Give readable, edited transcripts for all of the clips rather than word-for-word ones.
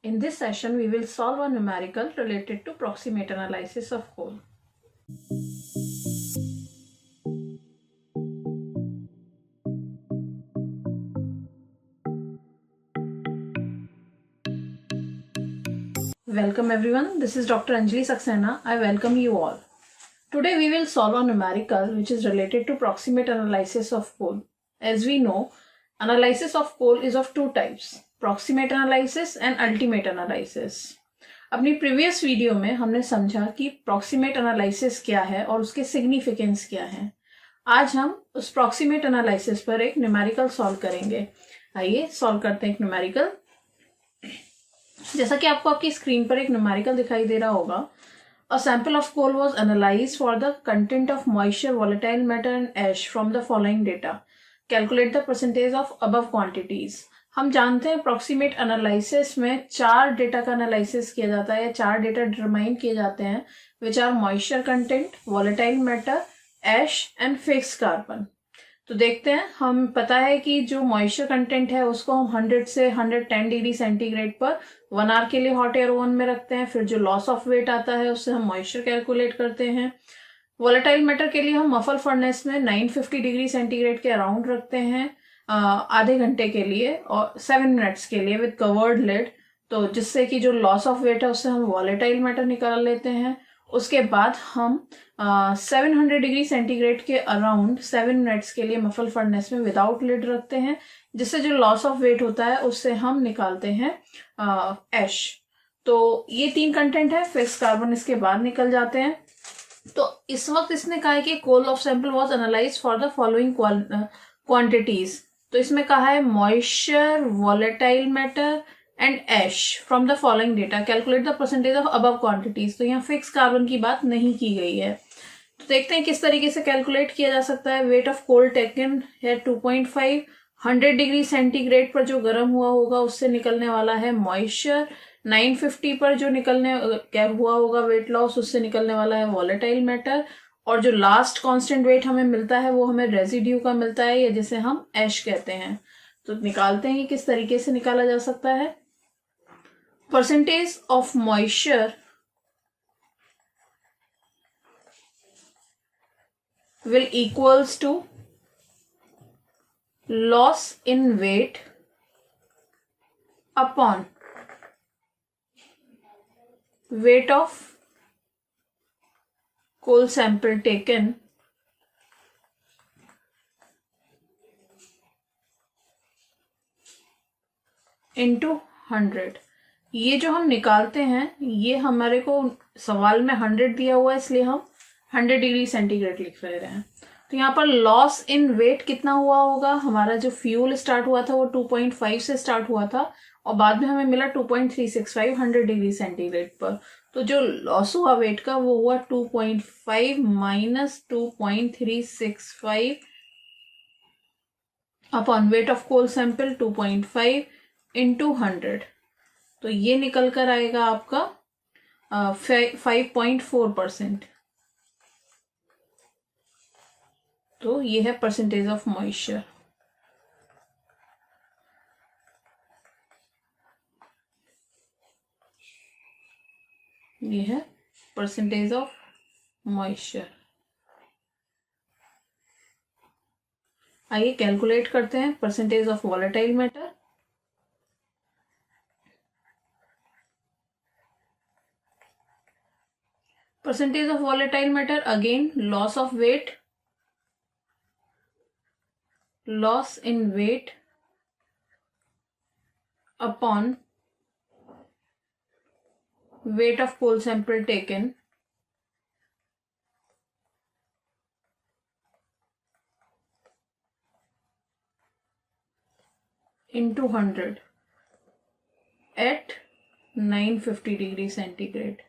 In this session, we will solve a numerical related to proximate analysis of coal. Welcome everyone, this is Dr. Anjali Saxena. I welcome you all. Today we will solve a numerical which is related to proximate analysis of coal. As we know, analysis of coal is of two types, proximate analysis and ultimate analysis. अपनी previous video में हमने समझा कि proximate analysis क्या है और उसके significance क्या है। आज हम उस प्रॉक्सिमेट एनालिसिस पर एक न्यूमेरिकल सॉल्व करेंगे। आइए सॉल्व करते हैं एक न्यूमेरिकल। जैसा कि आपको आपकी स्क्रीन पर एक न्यूमेरिकल दिखाई दे रहा होगा, A sample of coal was analyzed for the content of moisture, volatile matter and ash from the following data. Calculate the percentage of above quantities. हम जानते हैं प्रॉक्सिमेट एनालिसिस में 4 डेटा का एनालिसिस किया जाता है या 4 डेटा डिटरमाइन किए जाते हैं, which are moisture content, volatile matter, ash and fixed carbon. तो देखते हैं, हम पता है कि जो मॉइस्चर कंटेंट है उसको हम 100 से 110 डिग्री सेंटीग्रेड पर 1 आवर के लिए हॉट एयर ओवन में रखते हैं। फिर जो लॉस ऑफ वेट आता है उससे हम मॉइस्चर कैलकुलेट करते हैं। वॉलेटाइल मैटर के लिए हम मफल फर्नेस में 950 डिग्री सेंटीग्रेड के अराउंड रखते हैं आधे घंटे के लिए और 7 मिनट्स के लिए विद कवर्ड लिड, तो जिससे कि जो लॉस ऑफ वेट है उससे हम वॉलेटाइल मैटर निकाल लेते हैं। उसके बाद हम 700 डिग्री सेंटीग्रेड के अराउंड 7 मिनट्स के लिए मफल फर्नेस में विदाउट लिड रखते हैं, जिससे जो लॉस ऑफ वेट होता है उससे हम निकालते हैं एश। तो ये 3 कंटेंट है, फिक्स्ड कार्बन इसके बाद निकल जाते हैं। तो इस वक्त इसने कहा है कि coal of sample was analysed for the following quantities. तो इसमें कहा है moisture, volatile matter and ash from the following data, calculate the percentage of above quantities. तो यहाँ फिक्स कार्बन की बात नहीं की गई है। तो देखते हैं किस तरीके से कैलकुलेट किया जा सकता है। वेट ऑफ कोल टेकन है 2.5, 100 डिग्री सेंटीग्रेड पर जो गर्म हुआ होगा उससे निकलने वाला है मॉइस्चर, 950 पर जो निकलने क्या हुआ होगा वेट लॉस उससे निकलने वाला है वॉलेटाइल मैटर, और जो लास्ट कांस्टेंट वेट हमें मिलता है वो हमें रेजिड्यू का मिलता है या जिसे हम एश कहते हैं। तो निकालते हैं कि किस तरीके से निकाला जा सकता है। Percentage of moisture will equals to loss in weight upon weight of coal sample taken into 100। ये जो हम निकालते हैं ये हमारे को सवाल में 100 दिया हुआ है, इसलिए हम 100 डिग्री सेंटीग्रेड लिख रहे हैं। तो यहाँ पर लॉस इन वेट कितना हुआ होगा, हमारा जो फ्यूल स्टार्ट हुआ था वो 2.5 से स्टार्ट हुआ था और बाद में हमें मिला 2.365 100 डिग्री सेंटीग्रेड पर। तो जो लॉस हुआ वेट का वो हुआ 2.5 minus 2.365 upon weight of coal sample 2.5 into 100। तो ये निकल कर आएगा आपका 5.4%। तो ये है परसेंटेज ऑफ मॉइस्चर। ये है परसेंटेज ऑफ मॉइस्चर। आइए कैलकुलेट करते हैं percentage of volatile matter. Percentage of volatile matter, again loss of weight, loss in weight upon weight of coal sample taken into 100 at 950 degree centigrade.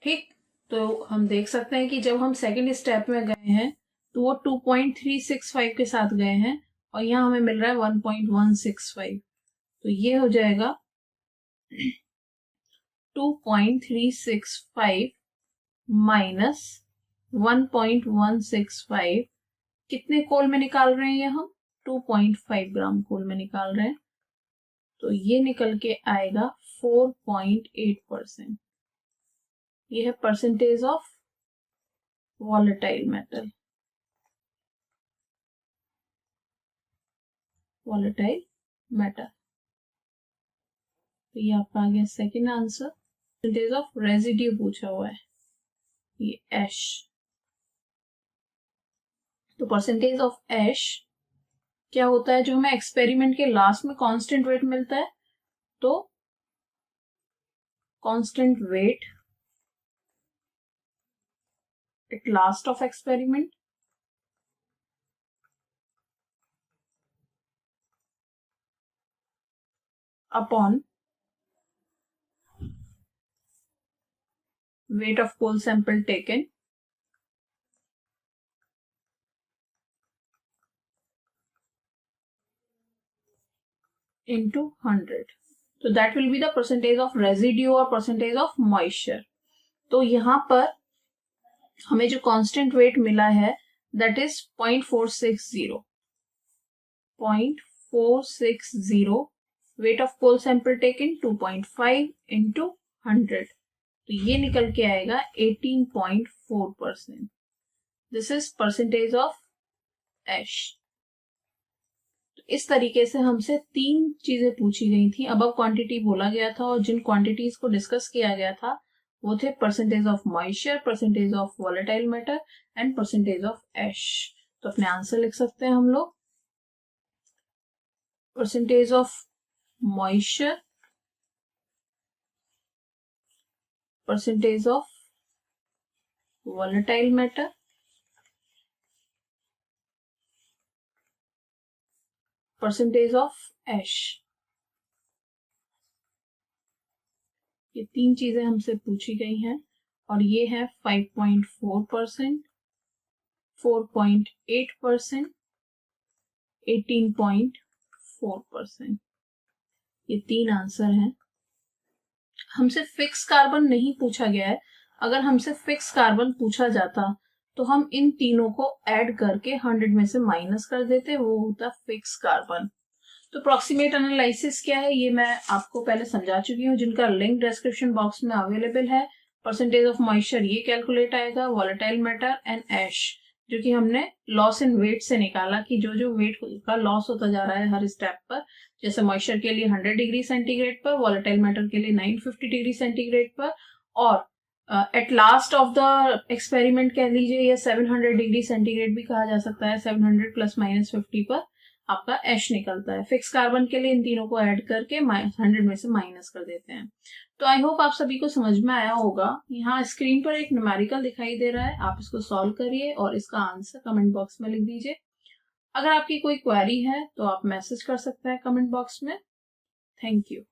ठीक, तो हम देख सकते हैं कि जब हम सेकेंड स्टेप में गए हैं तो वो 2.365 के साथ गए हैं और यहाँ हमें मिल रहा है 1.165। तो ये हो जाएगा 2.365 माइनस 1.165। कितने कोल में निकाल रहे हैं ये हम? 2.5 ग्राम कोल में निकाल रहे हैं। तो ये निकल के आएगा 4.8%। ये है percentage of volatile metal, volatile metal. तो ये आपका आ गया second answer. Percentage of residue पूछा हुआ है, ये एश। तो परसेंटेज ऑफ एश क्या होता है, जो हमें एक्सपेरिमेंट के लास्ट में कांस्टेंट वेट मिलता है, तो constant weight at last of experiment upon weight of coal sample taken into 100. So that will be the percentage of residue or percentage of moisture. तो यहाँ पर हमें जो constant weight मिला है that is 0.460. 0.460 weight of coal sample taken 2.5 into 100. तो ये निकल के आएगा 18.4%. This is percentage of ash. तो इस तरीके से हमसे 3 चीजें पूछी गई थी। अब क्वांटिटी बोला गया था और जिन क्वांटिटीज को डिस्कस किया गया था वो थे percentage of moisture, percentage of volatile matter and percentage of ash. तो अपने आंसर लिख सकते हैं हम लोग। Percentage of moisture, percentage of volatile matter, percentage of ash. ये 3 चीजें हमसे पूछी गई हैं और ये है 5.4%, 4.8%, 18.4%। ये 3 आंसर हैं। हमसे फिक्स कार्बन नहीं पूछा गया है। अगर हमसे फिक्स कार्बन पूछा जाता तो हम इन तीनों को ऐड करके 100 में से माइनस कर देते, वो होता फिक्स कार्बन। तो प्रॉक्सिमेट एनालिसिस क्या है ये मैं आपको पहले समझा चुकी हूँ, जिनका लिंक डिस्क्रिप्शन बॉक्स में अवेलेबल है। परसेंटेज ऑफ मॉइस्चर ये कैलकुलेट आएगा, वॉलेटाइल मैटर एंड एश, जो कि हमने लॉस इन वेट से निकाला कि जो जो वेट का लॉस होता जा रहा है हर स्टेप पर, जैसे मॉइस्चर के लिए 100 डिग्री सेंटीग्रेड पर, वॉलेटाइल मैटर के लिए 950 डिग्री सेंटीग्रेड पर, और eight last of the experiment कह लीजिए या 700 डिग्री सेंटीग्रेड भी कहा जा सकता है, 700 प्लस माइनस 50 पर आपका एश निकलता है। फिक्स कार्बन के लिए इन तीनों को ऐड करके 100 में से माइनस कर देते हैं। तो आई होप आप सभी को समझ में आया होगा। यहाँ स्क्रीन पर एक न्यूमेरिकल दिखाई दे रहा है, आप इसको सॉल्व करिए और इसका आंसर कमेंट बॉक्स में लिख दीजिए। अगर आपकी कोई क्वेरी है तो आप मैसेज कर सकते हैं कमेंट बॉक्स में। Thank you.